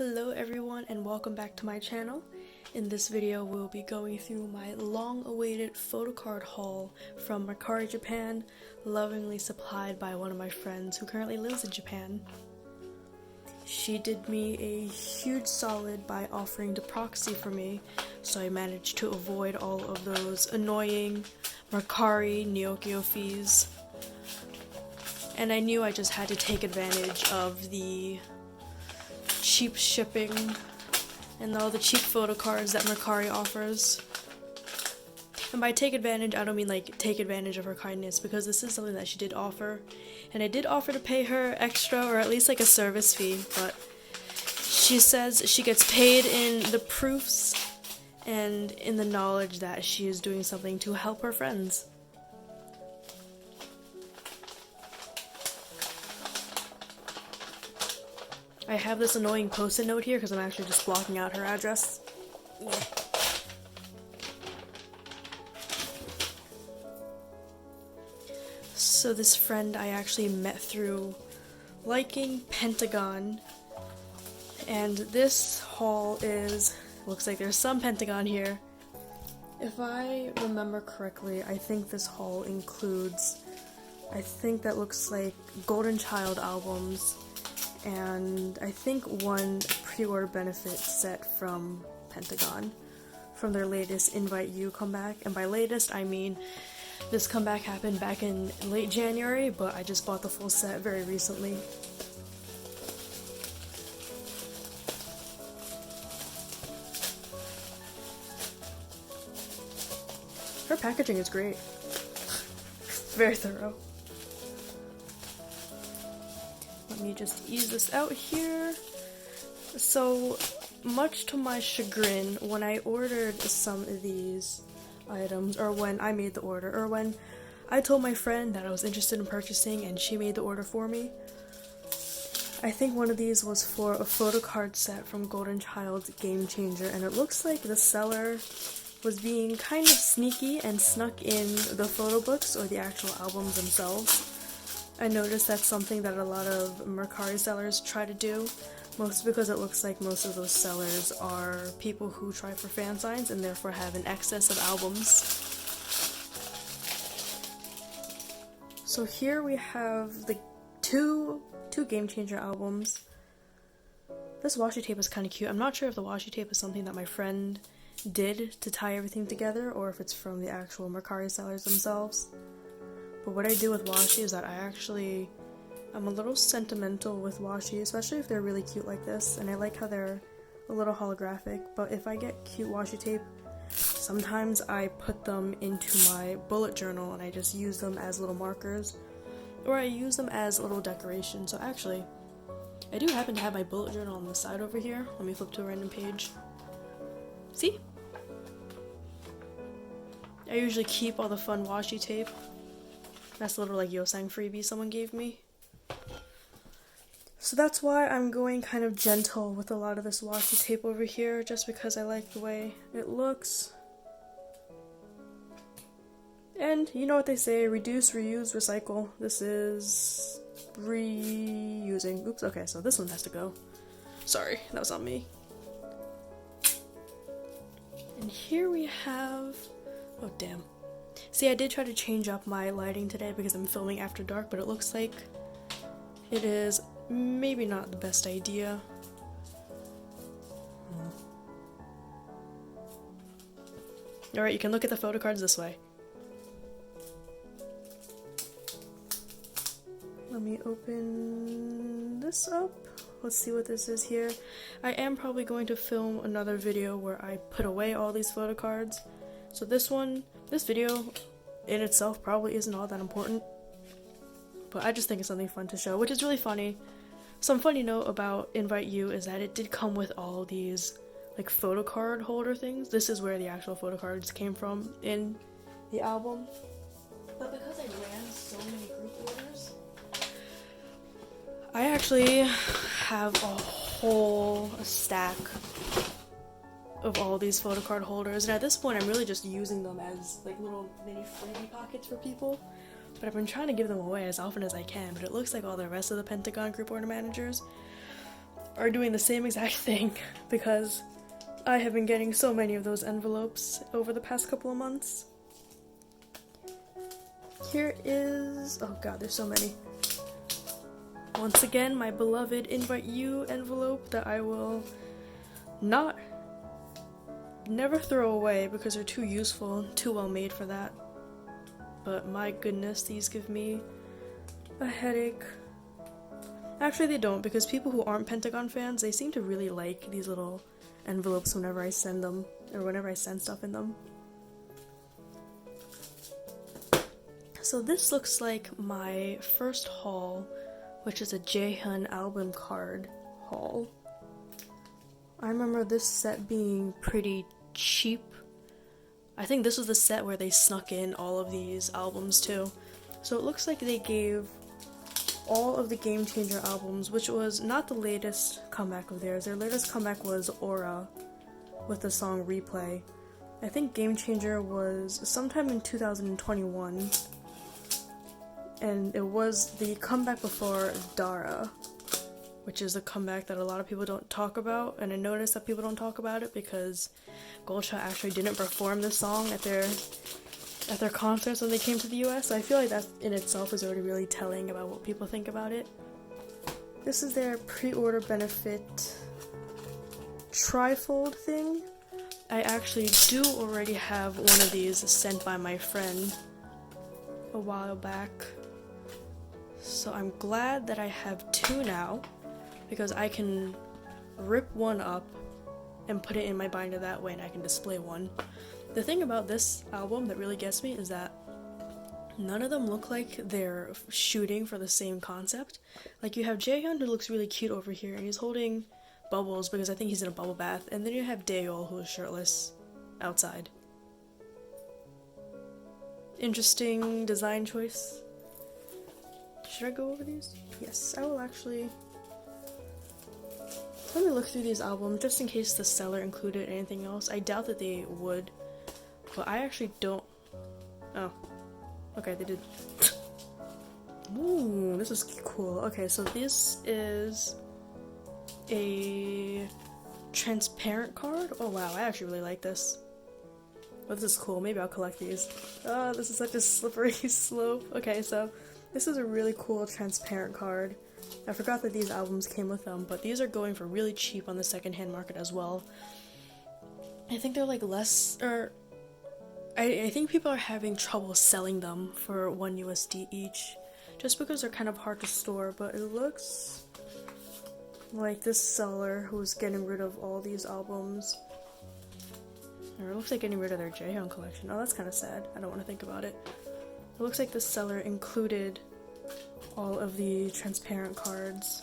Hello everyone and welcome back to my channel. In this video we'll be going through my long-awaited photo card haul from Mercari, Japan, lovingly supplied by one of my friends who currently lives in Japan. She did me a huge solid by offering to proxy for me, so I managed to avoid all of those annoying Mercari Nyokyo fees. And I knew I just had to take advantage of the cheap shipping and all the cheap photo cards that Mercari offers. And by take advantage, I don't mean like take advantage of her kindness, because this is something that she did offer. And I did offer to pay her extra, or at least like a service fee, but she says she gets paid in the proofs and in the knowledge that she is doing something to help her friends. I have this annoying post-it note here because I'm actually just blocking out her address. So this friend I actually met through liking Pentagon, and this haul looks like there's some Pentagon here. If I remember correctly, I think this haul includes, that looks like Golden Child albums, and I think one pre-order benefit set from Pentagon from their latest Invite You comeback. And by latest I mean this comeback happened back in late January, but I just bought the full set very recently. Her packaging is great. Very thorough. Let me just ease this out here. So, much to my chagrin, when I ordered some of these items, or when I made the order, or when I told my friend that I was interested in purchasing and she made the order for me, I think one of these was for a photo card set from Golden Child's Game Changer, and it looks like the seller was being kind of sneaky and snuck in the photo books or the actual albums themselves. I noticed that's something that a lot of Mercari sellers try to do, mostly because it looks like most of those sellers are people who try for fan signs and therefore have an excess of albums. So here we have the two Game Changer albums. This washi tape is kind of cute. I'm not sure if the washi tape is something that my friend did to tie everything together, or if it's from the actual Mercari sellers themselves. But what I do with washi is that I'm a little sentimental with washi, especially if they're really cute like this, and I like how they're a little holographic. But if I get cute washi tape, sometimes I put them into my bullet journal and I just use them as little markers, or I use them as little decoration. So actually, I do happen to have my bullet journal on the side over here. Let me flip to a random page. See? I usually keep all the fun washi tape. That's a little like Yosang freebie someone gave me. So that's why I'm going kind of gentle with a lot of this washi tape over here, just because I like the way it looks. And you know what they say, reduce, reuse, recycle. This is reusing. Oops, okay, so this one has to go. Sorry, that was on me. And here we have, oh damn. See, I did try to change up my lighting today because I'm filming after dark, but it looks like it is maybe not the best idea. Alright, you can look at the photo cards this way. Let me open this up. Let's see what this is here. I am probably going to film another video where I put away all these photo cards. So this video in itself probably isn't all that important, but I just think it's something fun to show, which is really funny. Some funny note about Invite You is that it did come with all these like photo card holder things. This is where the actual photo cards came from in the album. But because I ran so many group orders, I actually have a whole stack of all these photo card holders, and at this point I'm really just using them as like little mini freebie pockets for people. But I've been trying to give them away as often as I can, but it looks like all the rest of the Pentagon group order managers are doing the same exact thing because I have been getting so many of those envelopes over the past couple of months. Here is, oh god, there's so many. Once again, my beloved invite you envelope that I will never throw away because they're too useful, too well made for that. But my goodness, these give me a headache. Actually, they don't, because people who aren't Pentagon fans, they seem to really like these little envelopes whenever I send them, or whenever I send stuff in them. So this looks like my first haul, which is a Jaehyun album card haul. I remember this set being pretty cheap. I think this was the set where they snuck in all of these albums too. So it looks like they gave all of the Game Changer albums, which was not the latest comeback of theirs. Their latest comeback was Aura with the song Replay. I think Game Changer was sometime in 2021. And it was the comeback before Dara, which is a comeback that a lot of people don't talk about, and I noticed that people don't talk about it because Golcha actually didn't perform this song at their concerts when they came to the US, so I feel like that in itself is already really telling about what people think about it. This is their pre-order benefit trifold thing. I actually do already have one of these sent by my friend a while back. So I'm glad that I have two now, because I can rip one up and put it in my binder that way and I can display one. The thing about this album that really gets me is that none of them look like they're shooting for the same concept. Like, you have Jaehyun, who looks really cute over here, and he's holding bubbles because I think he's in a bubble bath, and then you have Daeyeol, who is shirtless outside. Interesting design choice. Should I go over these? Yes, I will actually. Let me look through these albums just in case the seller included anything else. I doubt that they would, but I actually don't. Oh, okay, they did. Ooh, this is cool. Okay, so this is a transparent card. Oh wow, I actually really like this. Oh, this is cool. Maybe I'll collect these. Oh, this is such a slippery slope. Okay, so this is a really cool transparent card. I forgot that these albums came with them, but these are going for really cheap on the secondhand market as well. I think they're like less, or I think people are having trouble selling them for $1 USD each, just because they're kind of hard to store, but it looks like this seller who's getting rid of all these albums, or it looks like getting rid of their Jaehyun collection. Oh, that's kind of sad. I don't want to think about it. It looks like this seller included all of the transparent cards.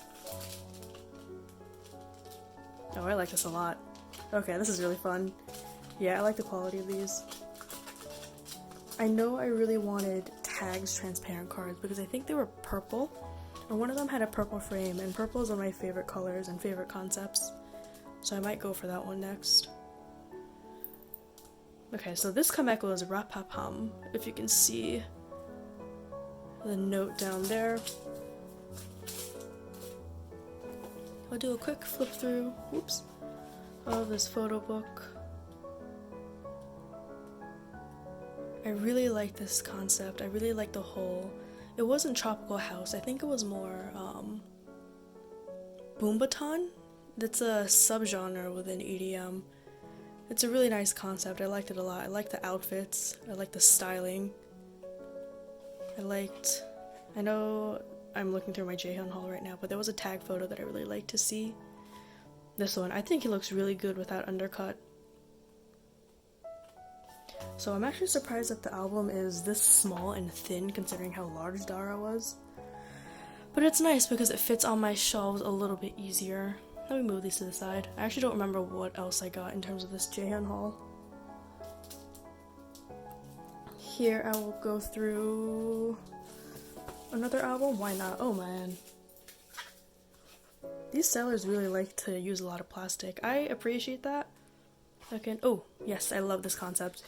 Oh, I like this a lot. Okay, this is really fun. Yeah, I like the quality of these. I know I really wanted Tags transparent cards because I think they were purple, and one of them had a purple frame, and purple is one of my favorite colors and favorite concepts, so I might go for that one next. Okay, so this comeback was Rapapam, if you can see the note down there. I'll do a quick flip through, whoops, of this photo book. I really like this concept. I really like the whole, it wasn't tropical house, I think it was more boombaton. That's a subgenre within EDM. It's a really nice concept. I liked it a lot. I liked the outfits, I liked the styling. I know I'm looking through my Jaehyun haul right now, but there was a tag photo that I really liked to see. This one, I think he looks really good without undercut. So I'm actually surprised that the album is this small and thin considering how large Dara was. But it's nice because it fits on my shelves a little bit easier. Let me move these to the side. I actually don't remember what else I got in terms of this Jaehyun haul. Here I will go through another album. Why not? Oh man. These sellers really like to use a lot of plastic. I appreciate that. Okay. Oh, yes, I love this concept.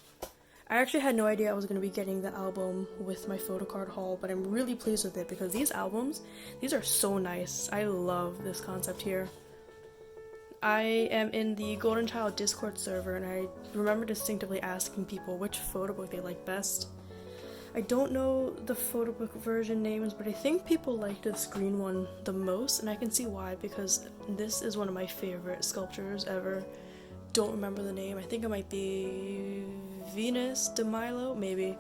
I actually had no idea I was going to be getting the album with my photocard haul, but I'm really pleased with it because these albums, these are so nice. I love this concept here. I am in the Golden Child Discord server, and I remember distinctively asking people which photo book they like best. I don't know the photo book version names, but I think people like this green one the most, and I can see why, because this is one of my favorite sculptures ever. Don't remember the name. I think it might be Venus de Milo, maybe.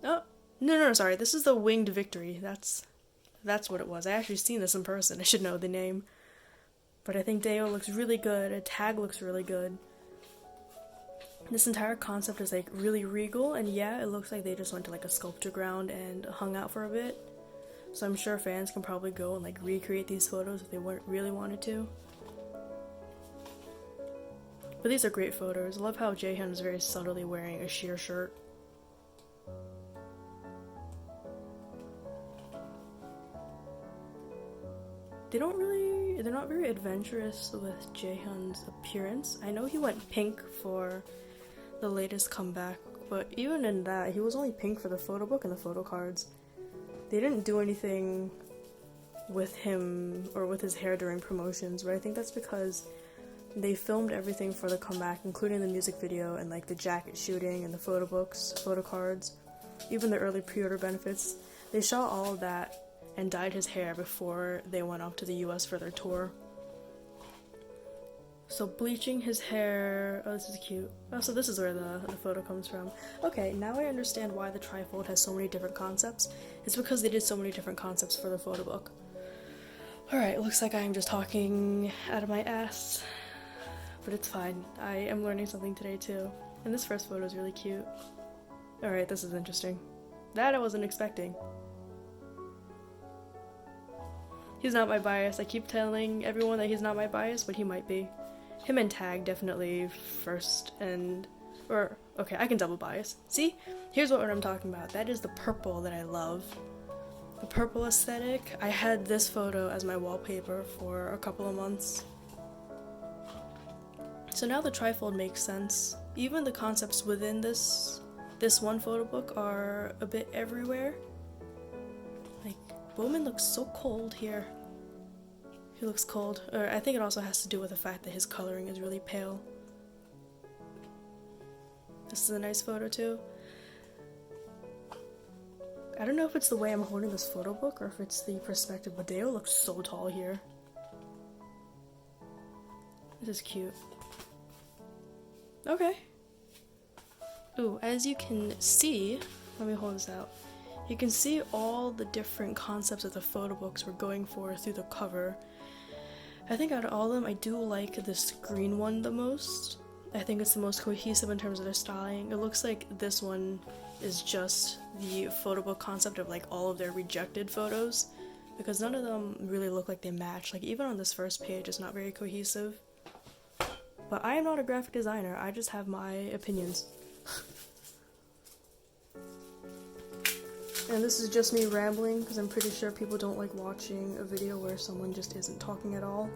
Oh, no, sorry. This is the Winged Victory. That's what it was. I actually seen this in person. I should know the name. But I think Deo looks really good. A tag looks really good. This entire concept is like really regal, and yeah, it looks like they just went to like a sculpture ground and hung out for a bit. So I'm sure fans can probably go and like recreate these photos if they really wanted to. But these are great photos. I love how Jaehyun is very subtly wearing a sheer shirt. They're not very adventurous with Jaehyun's appearance. I know he went pink for the latest comeback, but even in that, he was only pink for the photo book and the photo cards. They didn't do anything with him or with his hair during promotions, but I think that's because they filmed everything for the comeback, including the music video and like the jacket shooting and the photo books, photo cards, even the early pre-order benefits. They shot all of that and dyed his hair before they went off to the US for their tour. So bleaching his hair, oh, this is cute. Oh, so this is where the photo comes from. Okay, now I understand why the trifold has so many different concepts. It's because they did so many different concepts for the photo book. Alright, looks like I am just talking out of my ass, but it's fine. I am learning something today too. And this first photo is really cute. Alright, this is interesting. That I wasn't expecting. He's not my bias. I keep telling everyone that he's not my bias, but he might be. Him and Tag definitely first okay, I can double bias. See? Here's what I'm talking about. That is the purple that I love. The purple aesthetic. I had this photo as my wallpaper for a couple of months. So now the trifold makes sense. Even the concepts within this one photo book are a bit everywhere. Like, Bowman looks so cold here. He looks cold. Or I think it also has to do with the fact that his coloring is really pale. This is a nice photo too. I don't know if it's the way I'm holding this photo book or if it's the perspective, but Deo looks so tall here. This is cute. Okay. Ooh, as you can see, let me hold this out. You can see all the different concepts that the photo books were going for through the cover. I think out of all of them, I do like this green one the most. I think it's the most cohesive in terms of their styling. It looks like this one is just the photo book concept of like all of their rejected photos, because none of them really look like they match. Like even on this first page, it's not very cohesive. But I am not a graphic designer, I just have my opinions. And this is just me rambling, because I'm pretty sure people don't like watching a video where someone just isn't talking at all.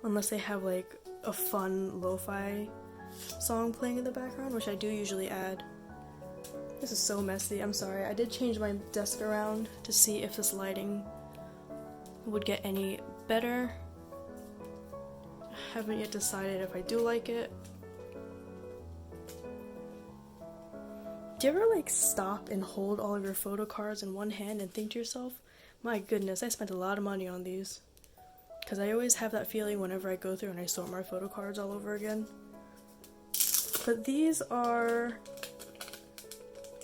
Unless they have like a fun lo-fi song playing in the background, which I do usually add. This is so messy, I'm sorry. I did change my desk around to see if this lighting would get any better. I haven't yet decided if I do like it. Do you ever like stop and hold all of your photo cards in one hand and think to yourself, my goodness, I spent a lot of money on these? Because I always have that feeling whenever I go through and I sort my photo cards all over again. But these are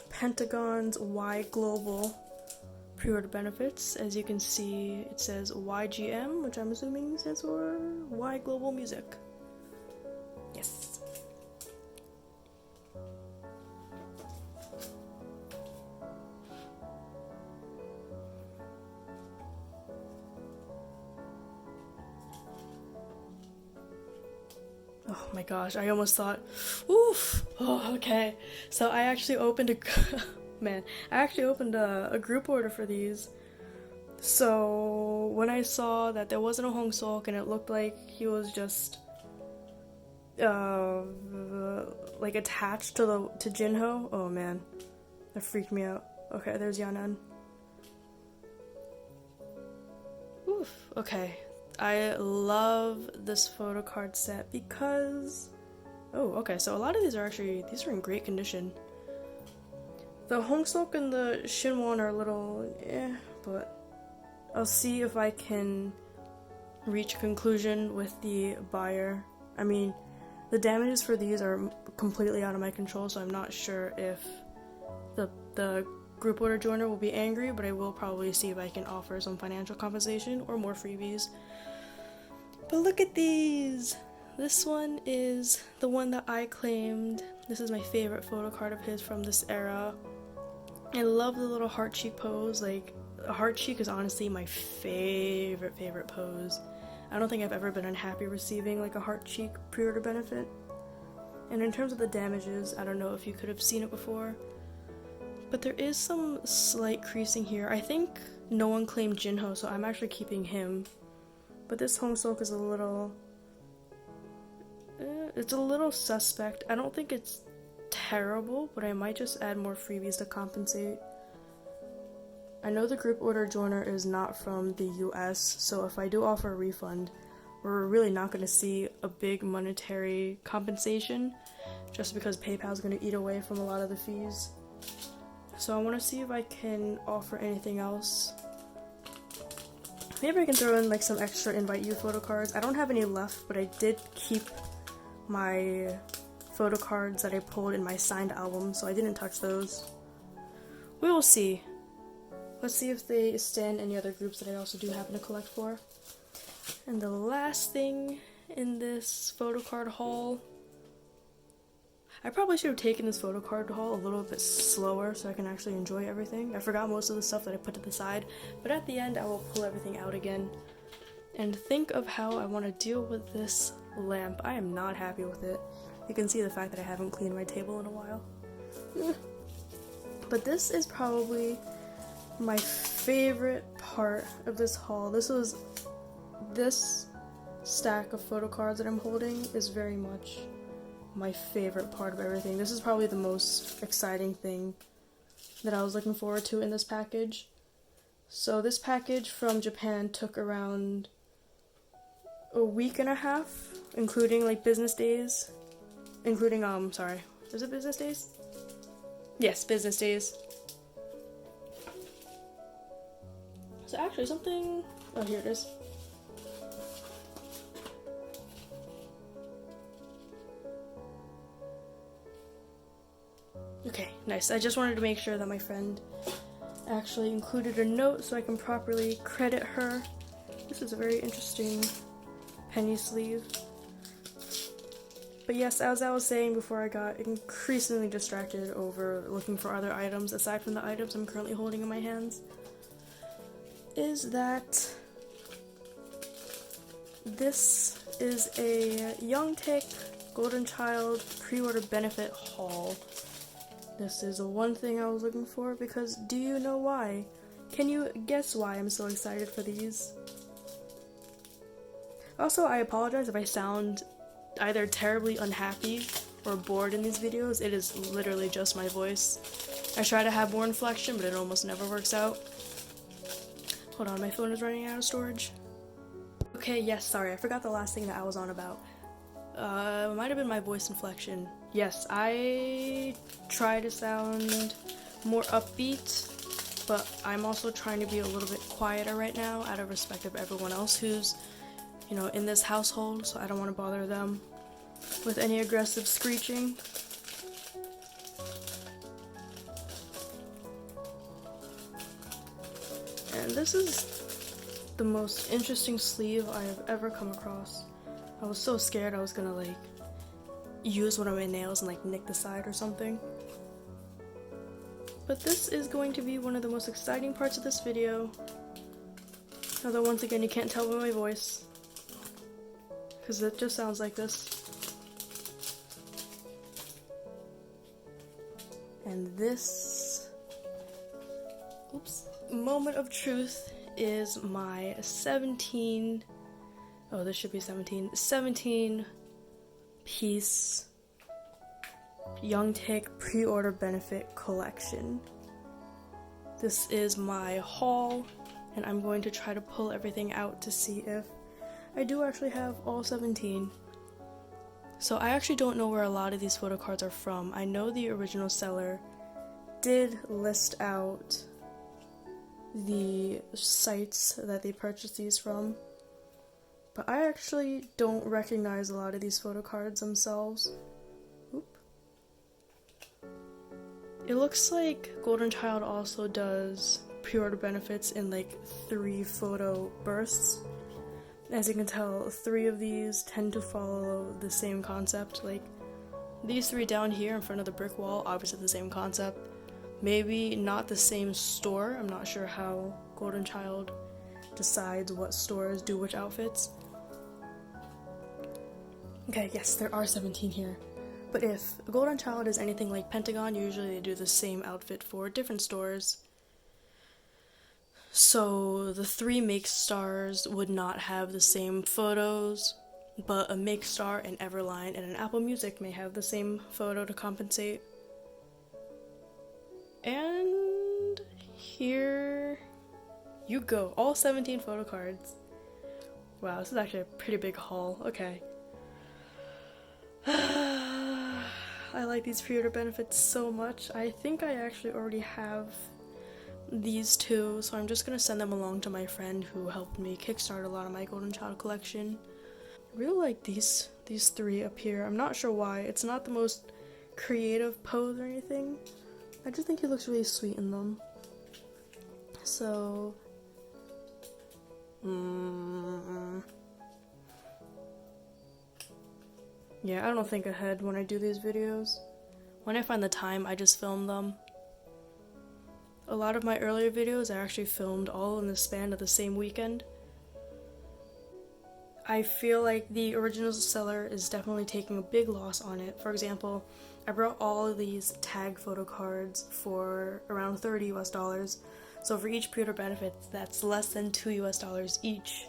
Pentagon's Y Global pre-order benefits. As you can see, it says YGM, which I'm assuming stands for Y Global Music. Yes. Oh my gosh, I almost thought, oof, oh, okay. So I actually opened a group order for these. So when I saw that there wasn't a Hong Sok and it looked like he was just like attached to Jinho, oh man, that freaked me out. Okay, there's Yanan. Oof, okay. I love this photo card set because, oh, okay, so a lot of these are in great condition. The Hongsok and the Shinwon are a little but I'll see if I can reach a conclusion with the buyer. I mean, the damages for these are completely out of my control, so I'm not sure if the group order joiner will be angry, but I will probably see if I can offer some financial compensation or more freebies. But look at these! This one is the one that I claimed. This is my favorite photo card of his from this era. I love the little heart cheek pose. Like, a heart cheek is honestly my favorite pose. I don't think I've ever been unhappy receiving like a heart cheek pre-order benefit. And in terms of the damages, I don't know if you could have seen it before, but there is some slight creasing here. I think no one claimed Jinho, so I'm actually keeping him. But this Hongsok is a little, it's a little suspect. I don't think it's terrible, but I might just add more freebies to compensate. I know the group order joiner is not from the US, so if I do offer a refund, we're really not going to see a big monetary compensation, just because PayPal is going to eat away from a lot of the fees. So I want to see if I can offer anything else. Maybe I can throw in like some extra invite you photo cards. I don't have any left, but I did keep my photo cards that I pulled in my signed album, so I didn't touch those. We will see. Let's see if they stand any other groups that I also do happen to collect for. And the last thing in this photo card haul, I probably should have taken this photo card haul a little bit slower so I can actually enjoy everything. I forgot most of the stuff that I put to the side, but at the end I will pull everything out again. And think of how I want to deal with this lamp. I am not happy with it. You can see the fact that I haven't cleaned my table in a while. But this is probably my favorite part of this haul. This stack of photo cards that I'm holding is very much my favorite part of everything. This is probably the most exciting thing that I was looking forward to in this package. So this package from Japan took around a week and a half, including like business days. Including, sorry, is it business days? Yes, business days. So actually something, oh here it is. Okay, nice. I just wanted to make sure that my friend actually included a note so I can properly credit her. This is a very interesting penny sleeve. But yes, as I was saying before I got increasingly distracted over looking for other items aside from the items I'm currently holding in my hands, is that this is a youngtaek Golden Child pre-order benefit haul. This is the one thing I was looking for, because do you know why? Can you guess why I'm so excited for these? Also, I apologize if I sound either terribly unhappy or bored in these videos. It is literally just my voice. I try to have more inflection, but it almost never works out. Hold on, my phone is running out of storage. Okay, yes, sorry, I forgot the last thing that I was on about. It might have been my voice inflection. Yes, I try to sound more upbeat, but I'm also trying to be a little bit quieter right now out of respect of everyone else who's, you know, in this household, so I don't want to bother them with any aggressive screeching. And this is the most interesting sleeve I have ever come across. I was so scared I was gonna like use one of my nails and like nick the side or something. But this is going to be one of the most exciting parts of this video. Although once again you can't tell by my voice, because it just sounds like this. And this, oops, moment of truth is my 17 piece youngtaek pre-order benefit collection. This is my haul, and I'm going to try to pull everything out to see if I do actually have all 17. So I actually don't know where a lot of these photo cards are from. I know the original seller did list out the sites that they purchased these from, but I actually don't recognize a lot of these photo cards themselves. Oop. It looks like Golden Child also does pre-order benefits in like 3 photo bursts. As you can tell, 3 of these tend to follow the same concept. Like these 3 down here in front of the brick wall, obviously the same concept. Maybe not the same store. I'm not sure how Golden Child decides what stores do which outfits. Okay, yes, there are 17 here. But if Golden Child is anything like Pentagon, usually they do the same outfit for different stores. So the 3 Make Stars would not have the same photos, but a Make Star, an Everline, and an Apple Music may have the same photo to compensate. And here you go, all 17 photo cards. Wow, this is actually a pretty big haul. Okay. I like these pre-order benefits so much. I think I actually already have these 2, so I'm just gonna send them along to my friend who helped me kickstart a lot of my Golden Child collection. I really like these 3 up here. I'm not sure why. It's not the most creative pose or anything. I just think he looks really sweet in them. So, yeah, I don't think ahead when I do these videos. When I find the time, I just film them. A lot of my earlier videos I actually filmed all in the span of the same weekend. I feel like the original seller is definitely taking a big loss on it. For example, I brought all of these tag photo cards for around $30 US. So for each pre-order benefit, that's less than $2 US each.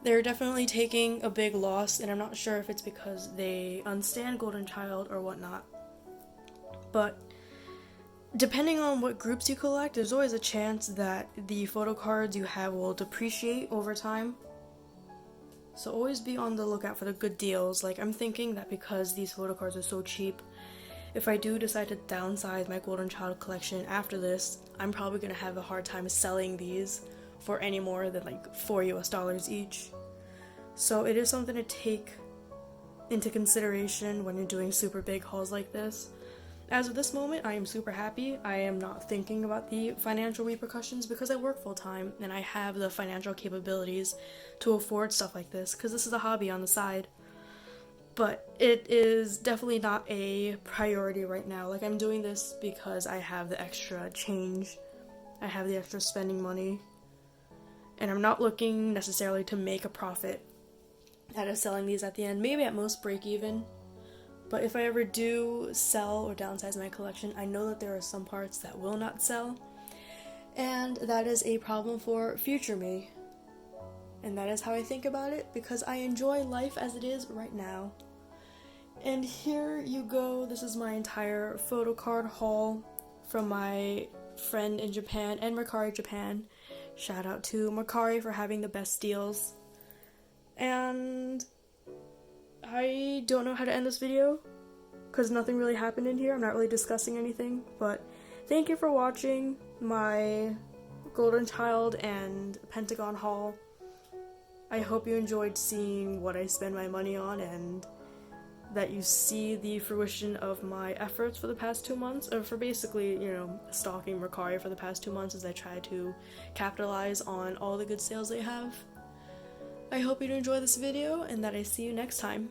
They're definitely taking a big loss, and I'm not sure if it's because they unstand Golden Child or whatnot. But depending on what groups you collect, there's always a chance that the photo cards you have will depreciate over time. So always be on the lookout for the good deals. Like, I'm thinking that because these photo cards are so cheap, if I do decide to downsize my Golden Child collection after this, I'm probably going to have a hard time selling these for any more than like $4 US each. So it is something to take into consideration when you're doing super big hauls like this. As of this moment, I am super happy. I am not thinking about the financial repercussions because I work full time and I have the financial capabilities to afford stuff like this because this is a hobby on the side. But it is definitely not a priority right now. Like, I'm doing this because I have the extra change. I have the extra spending money. And I'm not looking necessarily to make a profit out of selling these at the end. Maybe at most break even. But if I ever do sell or downsize my collection, I know that there are some parts that will not sell. And that is a problem for future me. And that is how I think about it, because I enjoy life as it is right now. And here you go. This is my entire photo card haul from my friend in Japan and Mercari Japan. Shout out to Mercari for having the best deals. And I don't know how to end this video because nothing really happened in here. I'm not really discussing anything, but thank you for watching my Golden Child and Pentagon haul. I hope you enjoyed seeing what I spend my money on and that you see the fruition of my efforts for the past 2 months, or for basically, stalking Mercari for the past 2 months as I try to capitalize on all the good sales they have. I hope you enjoy this video and that I see you next time.